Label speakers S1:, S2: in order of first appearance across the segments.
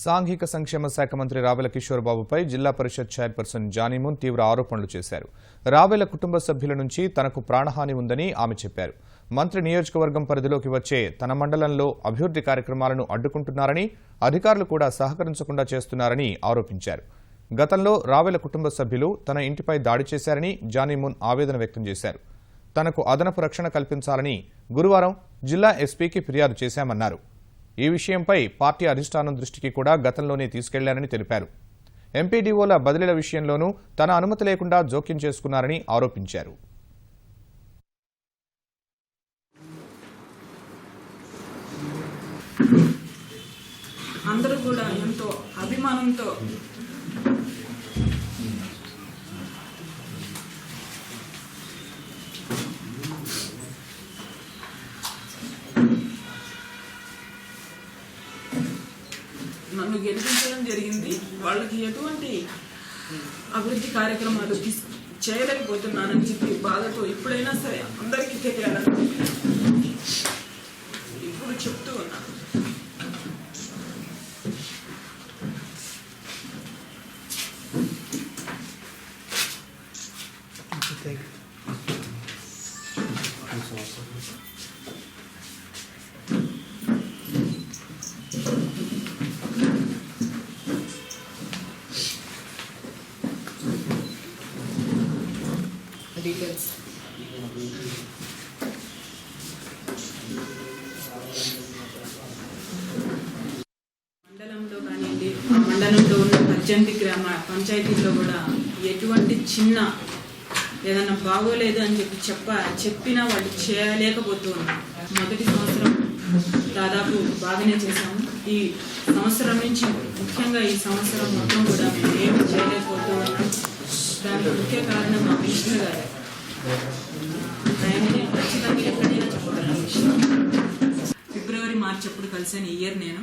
S1: సాంఘిక సంక్షేమ శాఖ మంత్రి రావెల కిషోర్ బాబుపై జిల్లా పరిషత్ చైర్పర్సన్ జానీమున్ తీవ్ర ఆరోపణలు చేశారు. రావెల కుటుంబ సభ్యుల నుంచి తనకు ప్రాణహాని ఉందని ఆమె చెప్పారు. మంత్రి నియోజకవర్గం పరిధిలోకి వచ్చే తన మండలంలో అభివృద్ధి కార్యక్రమాలను అడ్డుకుంటున్నారని, అధికారులు కూడా సహకరించకుండా చేస్తున్నారని ఆరోపించారు. గతంలో రావెల కుటుంబ సభ్యులు తన ఇంటిపై దాడి చేశారని జానీమున్ ఆవేదన వ్యక్తం చేశారు. తనకు అదనపు రక్షణ కల్పించాలని గురువారం జిల్లా ఎస్పీకి ఫిర్యాదు చేశామన్నారు. ఈ విషయంపై పార్టీ అధిష్టానం దృష్టికి కూడా గతంలోనే తీసుకెళ్లారని తెలిపారు. ఎంపీడీఓల బదిలీల విషయంలోనూ తన అనుమతి లేకుండా జోక్యం చేసుకున్నారని ఆరోపించారు.
S2: అందరూ కూడా ఎంతో అభిమానంతో నన్ను గెలిపించడం జరిగింది. వాళ్ళకి ఎటువంటి అభివృద్ధి కార్యక్రమాలు చేయలేకపోతున్నానని చెప్పి బాధతో ఇప్పుడైనా సరే అందరికీ తెలియాలని ఇప్పుడు చెప్తూ ఉన్నాను. డీటెయిల్స్ మండలంలో కానివ్వండి, ఆ మండలంలో ఉన్న 18 గ్రామ పంచాయతీల్లో కూడా ఎటువంటి చిన్న ఏదైనా బాగోలేదు అని చెప్పినా వాళ్ళు చేయలేకపోతూ ఉన్నారు. మొదటి సంవత్సరం దాదాపు బాగానే చేశాము. ఈ సంవత్సరం నుంచి ముఖ్యంగా ఈ సంవత్సరం మొత్తం కూడా మేము ఏమి చేయలేకపోతూ ఉన్నాం. దానికి ముఖ్య కారణం మా మినిస్టర్ గారు. ఆయననే ఖచ్చితంగా ఎక్కడైనా చెప్పగలను విషయం. ఫిబ్రవరి, మార్చి అప్పుడు కలిసాను. ఈ ఇయర్ నేను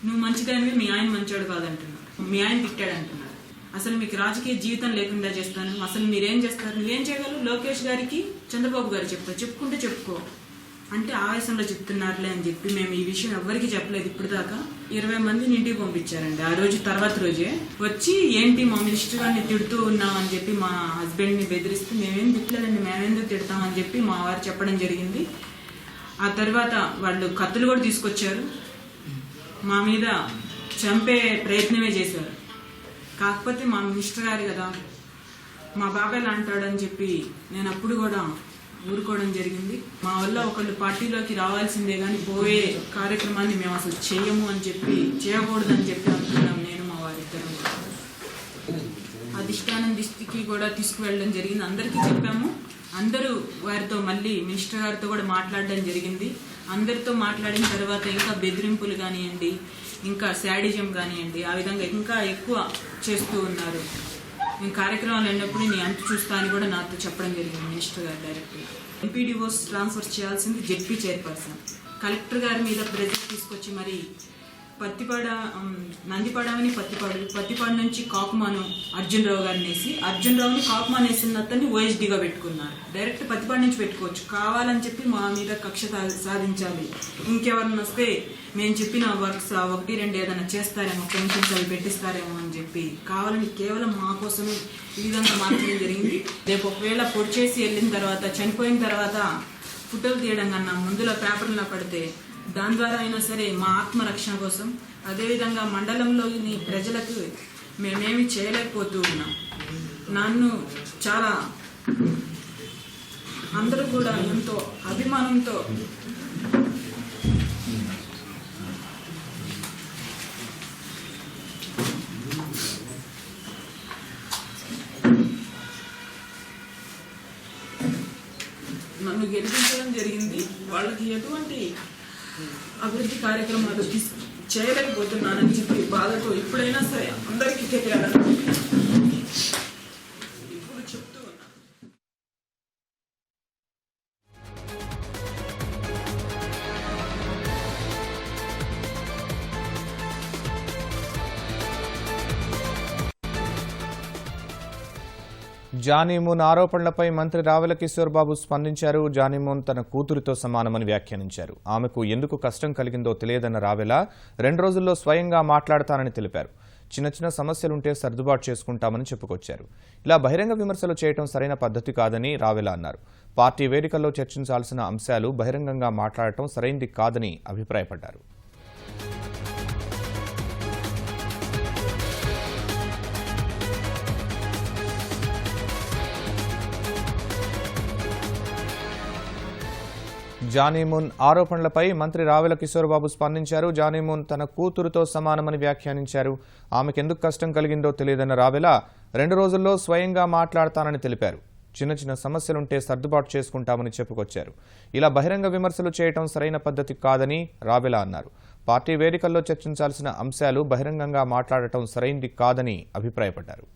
S2: నువ్వు మంచిదానివి, మీ ఆయన మంచోడు కాదంటున్నావు, మీ ఆయన తిట్టాడంటున్నాడు. అసలు మీకు రాజకీయ జీవితం లేకుండా చేస్తాను, అసలు మీరేం చేస్తారు, నువ్వేం చేయగలరు? లోకేష్ గారికి, చంద్రబాబు గారు చెప్పుకుంటే చెప్పుకో అంటే ఆవేశంలో చెప్తున్నారులే అని చెప్పి మేము ఈ విషయం ఎవరికి చెప్పలేదు. ఇప్పుడు దాకా 20 మందిని ఇంటికి పంపించారండి. ఆ రోజు తర్వాత రోజే వచ్చి ఏంటి మా మినిస్టర్ గారిని తిడుతూ ఉన్నామని చెప్పి మా హస్బెండ్ని బెదిరిస్తూ మేమేం తిట్టలేదండి, మేమేందుకు తిడతామని చెప్పి మా వారు చెప్పడం జరిగింది. ఆ తర్వాత వాళ్ళు కత్తులు కూడా తీసుకొచ్చారు, మా మీద చంపే ప్రయత్నమే చేశారు. కాకపోతే మా మినిస్టర్ గారు కదా, మా బాబాయ్ అంటాడని చెప్పి నేను అప్పుడు కూడా ఊరుకోవడం జరిగింది. మా వల్ల ఒకళ్ళు పార్టీలోకి రావాల్సిందే కానీ పోయే కార్యక్రమాన్ని మేము అసలు చేయము అని చెప్పి, చేయకూడదని చెప్పి అనుకున్నాం. నేను మా వారిద్దరం అధిష్టానం దృష్టికి కూడా తీసుకువెళ్ళడం జరిగింది. అందరికీ చెప్పాము. అందరూ వారితో మళ్ళీ మినిస్టర్ గారితో కూడా మాట్లాడడం జరిగింది. అందరితో మాట్లాడిన తర్వాత ఇంకా బెదిరింపులు కానివ్వండి, ఇంకా శాడిజం కానివ్వండి, ఆ విధంగా ఇంకా ఎక్కువ చేస్తూ ఉన్నారు. నేను కార్యక్రమాలు అన్నప్పుడు నీ అంటు చూస్తా అని కూడా నాతో చెప్పడం జరిగింది మినిస్టర్ గారు డైరెక్ట్గా. ఎంపీడీఓస్ ట్రాన్స్ఫర్ చేయాల్సింది జెడ్పీ చైర్పర్సన్. కలెక్టర్ గారి మీద ప్రెజర్ తీసుకొచ్చి మరి నందిపాడమని పత్తిపాడు నుంచి కాకుమాను అర్జున్ రావు గారిని వేసి, అర్జున్ రావుని కాకుమాన్ వేసిన అతన్ని ఓఎస్డీగా పెట్టుకున్నారు. డైరెక్ట్ పత్తిపాడు నుంచి పెట్టుకోవచ్చు. కావాలని చెప్పి మా మీద కక్ష సాధించాలి. ఇంకెవరిని వస్తే మేము చెప్పిన వర్క్స్ 1-2 ఏదైనా చేస్తారేమో, పెన్షన్స్ అవి పెట్టిస్తారేమో అని చెప్పి కావాలని కేవలం మా కోసమే ఈ విధంగా మార్చడం జరిగింది. రేపు ఒకవేళ పొడి చేసి వెళ్ళిన తర్వాత, చనిపోయిన తర్వాత ఫోటోలు తీయడం కన్నా ముందులో పేపర్లో పడితే దాని ద్వారా అయినా సరే మా ఆత్మరక్షణ కోసం, అదేవిధంగా మండలంలోని ప్రజలకు మేమేమి చేయలేకపోతూ ఉన్నాం. నన్ను చాలా అందరూ కూడా ఎంతో అభిమానంతో నన్ను గెలిపించడం జరిగింది. వాళ్ళకి ఎటువంటి అభివృద్ధి కార్యక్రమాలు చేయలేకపోతున్నానని చెప్పి బాధతో ఇప్పుడైనా సరే అందరికీ తెలియాలని ఇప్పుడు చెప్తూ ఉన్నా.
S1: జానీమూన్ ఆరోపణలపై మంత్రి రావెల కిషోర్ బాబు స్పందించారు. జానీమూన్ తన కూతురితో సమానమని వ్యాఖ్యానించారు. ఆమెకు ఎందుకు కష్టం కలిగిందో తెలియదన్న రావెల 2 రోజుల్లో స్వయంగా మాట్లాడతానని తెలిపారు. చిన్న చిన్న సమస్యలుంటే సర్దుబాటు చేసుకుంటామని చెప్పుకొచ్చారు. ఇలా బహిరంగ విమర్శలు చేయడం సరైన పద్ధతి కాదని రావెల అన్నారు. పార్టీ వేదికల్లో చర్చించాల్సిన అంశాలు బహిరంగంగా మాట్లాడటం సరైంది కాదని అభిప్రాయపడ్డారు. జానీమూన్ ఆరోపణలపై మంత్రి రావెల కిషోర్ బాబు స్పందించారు. జానీమూన్ తన కూతురుతో సమానమని వ్యాఖ్యానించారు. ఆమెకెందుకు కష్టం కలిగిందో తెలియదన్న రావెల 2 రోజుల్లో స్వయంగా మాట్లాడతానని తెలిపారు. చిన్న చిన్న సమస్యలుంటే సర్దుబాటు చేసుకుంటామని చెప్పుకొచ్చారు. ఇలా బహిరంగ విమర్శలు చేయడం సరైన పద్ధతి కాదని రావెల అన్నారు. పార్టీ వేదికల్లో చర్చించాల్సిన అంశాలు బహిరంగంగా మాట్లాడటం సరైంది కాదని అభిప్రాయపడ్డారు.